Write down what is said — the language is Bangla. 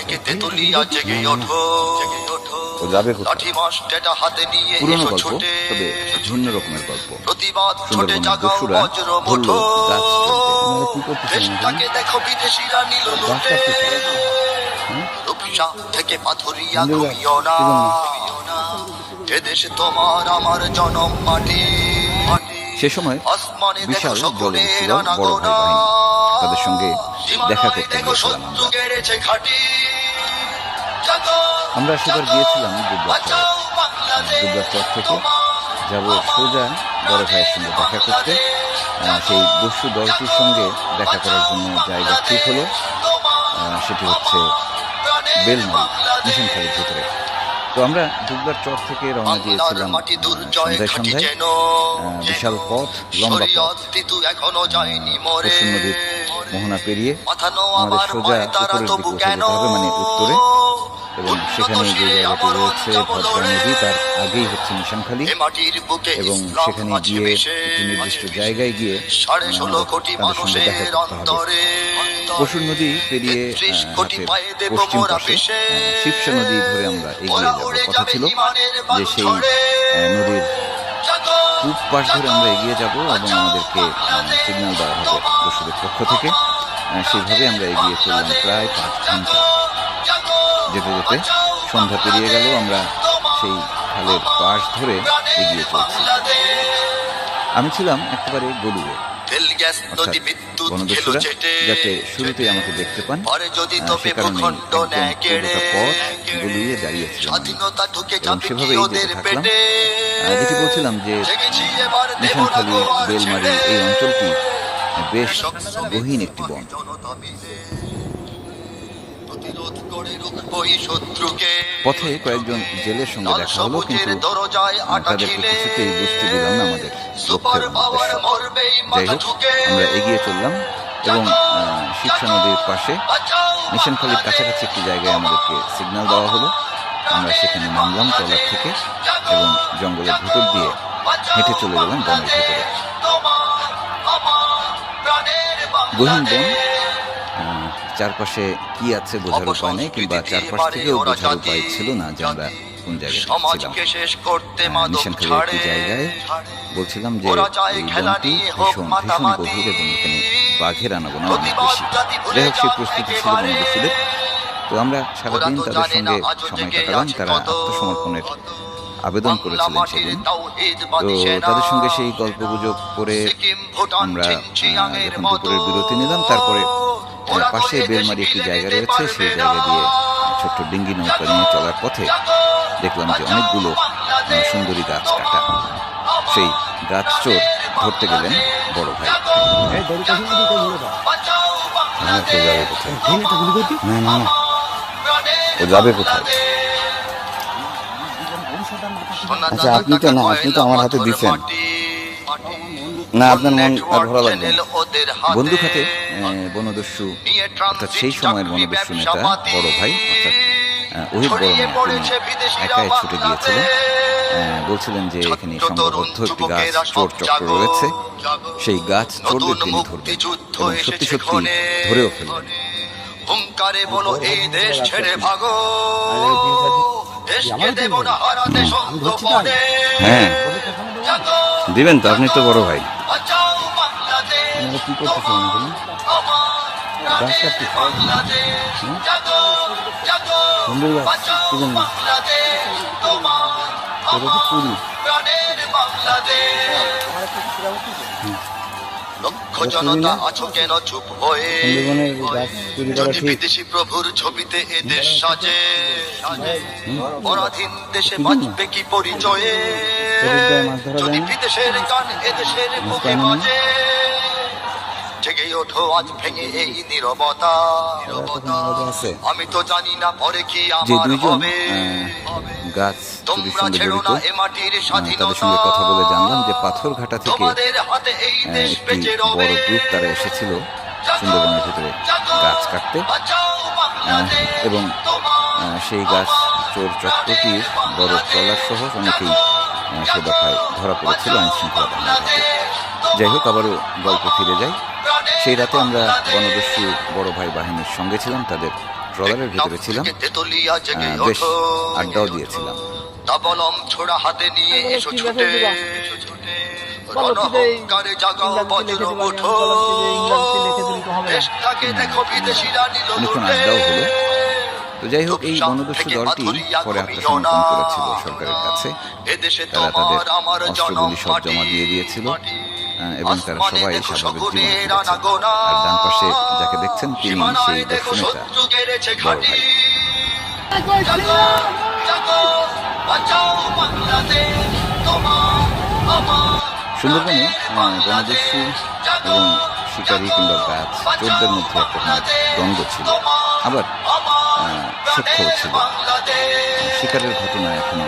থেকে তেতুলিয়া জেগে ওঠো, ও যাবে কোথায়? লাঠি মাস্টেটা হাতে নিয়ে পুরনো এসো গল্প, ছোটে, তবে ভিন্ন রকমের গল্প। প্রতিবাদ ছোটে সুন্দরবনের জাগাও দস্যুরা বজ্র ধরলো মুঠো, গাছ চলতে। আপনারা কি করতেছেন দেশটাকে দেখো বিদেশিরা নিল গাছ লুটে, কাটতেছে? রূপসা থেকে পাথরিয়া সুন্দর গাছ, ঘুমিও না, এদেশ তোমার আমার জনম মাটি। সে সময় আসমানে বিশাল দেখো শকুনের জলদস্যুরা বড় ভাই আনাগোনা, বাহিনী, তাদের সঙ্গে দেখা সীমানায় করতে দেখো গিয়েছিলাম শত্রু আমরা। গেড়েছে ঘাঁটি। জাগো, আমরা সেবার জাগো, গিয়েছিলাম দুবলার চরে। বাঁচাও বাংলাদেশ, দুবলার চর থেকে তোমার যাব সোজা বড় ভাইয়ের সঙ্গে দেখা করতে। সেই দস্যু দলটির সঙ্গে দেখা করার জন্য জায়গা ঠিক হলো। সেটি হচ্ছে বেলমারি, মিশনখালীর ভিতরে। তো আমরা দুবলার চর থেকে রওনা দিয়েছিলাম সন্ধ্যায় সন্ধ্যায়। বিশাল পথ, লম্বা পথ, পরশু নদীর মোহনা পেরিয়ে আমাদের সোজা উপরের দিকে উঠে যেতে হবে, মানে উত্তরে। এবং সেখানে যে জায়গাটি রয়েছে ভদ্রা নদী, তার আগেই হচ্ছে মিশনখালী। এবং সেখানে গিয়ে একটি নির্দিষ্ট জায়গায় গিয়ে তাদের সঙ্গে দেখা করতে হবে। পরশু নদী পেরিয়ে হাতের পশ্চিম পাশে শিবসা নদী ধরে আমরা এগিয়ে যাওয়ার কথা ছিল, যে সেই নদীর পূব পাশ ধরে আমরা এগিয়ে যাব এবং আমাদেরকে সিগন্যাল দেওয়া হবে দস্যুদের পক্ষ থেকে। সেইভাবে আমরা এগিয়ে চললাম প্রায় 5 ঘন্টা। যেতে যেতে সন্ধ্যা পেরিয়ে গেল, আমরা সেই খালের পাশ ধরে এগিয়ে চলছি। আমি ছিলাম একেবারে গলুয়ে, অর্থাৎ বনদস্যুরা যাতে শুরুতেই আমাকে দেখতে পান, সে কারণে পুরোটা পথ গলুয়ে দাঁড়িয়েছিলাম এবং সেভাবেই যেতে থাকলাম। যেটি বলছিলাম যে মিশনখালী, বেলমারি এই অঞ্চলটি বেশ গহীন একটি বন। পথে কয়েকজন জেলের সঙ্গে দেখা হলো, কিন্তু তাদেরকে কিছুতেই বুঝতে দিলাম না আমাদের লক্ষ্যের উদ্দেশ্য। যাই হোক, আমরা এগিয়ে চললাম এবং শিবসা নদীর পাশে মিশনখালীর কাছাকাছি একটি জায়গায় আমাদেরকে সিগন্যাল দেওয়া হলো। আমরা সেখানে নামলাম ট্রলার থেকে এবং জঙ্গলের ভিতর দিয়ে হেঁটে চলে গেলাম বনের ভিতরে। গহীন বন, চারপাশে কি আছে বোঝার উপায় নেই, কিংবা চারপাশ থেকেও বোঝার উপায় ছিল না যে আমরা কোন জায়গায় ছিলাম। মিশনখালীর একটি জায়গায় বলছিলাম যে এই বনটি ভীষণ ভীষণ গভীর এবং এখানে বাঘের আনাগোনা অনেক বেশি। যাই হোক, সেই প্রস্তুতি ছিল বনদস্যুদের। তো আমরা সারাদিন তাদের সঙ্গে সময় কাটালাম। তারা আত্মসমর্পণের আবেদন করেছিলেন সেদিন। তো তাদের সঙ্গে সেই গল্পগুজব করে আমরা যখন দুপুরের বিরতি নিলাম, তারপরে পাশে বেলমারি একটি জায়গা রয়েছে, সেই জায়গা দিয়ে ছোট্ট ডিঙ্গি নৌকা নিয়ে চলার পথে দেখলাম যে অনেকগুলো সুন্দরী গাছ কাটা। সেই গাছ চোর ধরতে গেলেন বড় ভাই। ও যাবে কোথায়? আচ্ছা, আপনি তো আমার হাতে দিচ্ছেন না, আপনার মন আর ভরা লাগবে না। বন্দুক হাতে বনদস্যু, অর্থাৎ সেই সময়ের বনদস্যু নেতা বড় ভাই, অর্থাৎ ওহিদ বড় মিয়া, তিনি একাই ছুটে গিয়েছিলেন। বলছিলেন যে এখানে সংঘবদ্ধ একটি গাছ চোর চক্র রয়েছে, সেই গাছ চোরদের তিনি ধরবেন, এবং সত্যি সত্যি ধরেও ফেলবেন। হুঙ্কারে বলো এই দেশ ছেড়ে ভাগো, দেশকে দেব না হারাতে সঙ্গপনে। হ্যাঁ, দিবেন তো, আপনি তো বড় ভাই। বাঁচাও বাংলাদেশ, আপনারা কি করতেছেন এখানে? গাছ কাটতেছে? জাগো, জাগো, সুন্দর গাছ, বাঁচাও কি জন্য? বাংলাদেশ, তোমার এটা তো চুরি। প্রাণের বাংলাদেশ। লক্ষ জনতা আছো কেন চুপ হয়ে, সুন্দরবনের গাছ চুরি করা যদি ঠিক? বিদেশি প্রভুর ছবিতে এ দেশ সাজে, পরাধীন দেশে বাঁচবে কি পরিচয়ে, চতুর্দায় মাছ ধরা যদি যায় না? বিদেশের গান এদেশের বুকে বাজে। জেগে ওঠো আজ ভেঙে এই নীরবতা, আছে। আমি তো জানি না পরে কি যে আমার দুইজন হবে। গাছ চুরির তোমরা সঙ্গে ছেড়ো জড়িত, না এ মাটির তাদের স্বাধীনতা, সঙ্গে কথা বলে জানলাম যে পাথরঘাটা থেকে তোমাদের হাতে এই দেশ একটি বেঁচে বড় রবে। গ্রুপ তারা এসেছিল সুন্দরবনের ভিতরে গাছ কাটতে, এবং সেই গাছ চোর চক্রটির বড় ট্রলার সহ অনেকেই সে দফায় ধরা পড়েছিল আইন শৃঙ্খলা বাহিনীর হাতে। যাই হোক, আবারও গল্পে ফিরে যাই। সেই রাতে আমরা বনদস্যু বড় ভাই বাহিনীর সঙ্গে ছিলাম, তাদের ট্রলারের ভিতরে ছিলাম, তেতুলিয়া জেগে বেশ ওঠো আড্ডাও দিয়েছিলাম। তবলম ছোড়া হাতে নিয়ে এসো ছুটে রণহংকারে জাগাও বজ্র ওঠো দেশটাকে দেখো বিদেশিরা নিল অনেকক্ষণ লুটে আড্ডাও হলো। তো যাই হোক, এই বনদস্যু দলটি পরে আত্মসমর্পণ করেছিল সরকারের কাছে। এদেশে তারা তাদের তোমার আমার অস্ত্রগুলি সব জনম জমা দিয়ে দিয়েছিল এবং তারা আসমানে সবাই দেখো স্বাভাবিক জীবনে শকুনের ফিরেছে। আনাগোনা আর ডান পাশে যাকে দেখছেন তিনি সেই সীমানায় দেখো দর্শনেতা শত্রু গেড়েছে বড় ঘাঁটি ভাই। জাগো জাগো বাঁচাও বাংলাদেশ তোমার আমার সুন্দরবনে বনদস্যু এবং শিকারী কিংবা গাছ চোরদের মধ্যে এক রকমের দ্বন্দ্ব ছিল, আবার সখ্য ছিল। শিকারের ঘটনা এখনো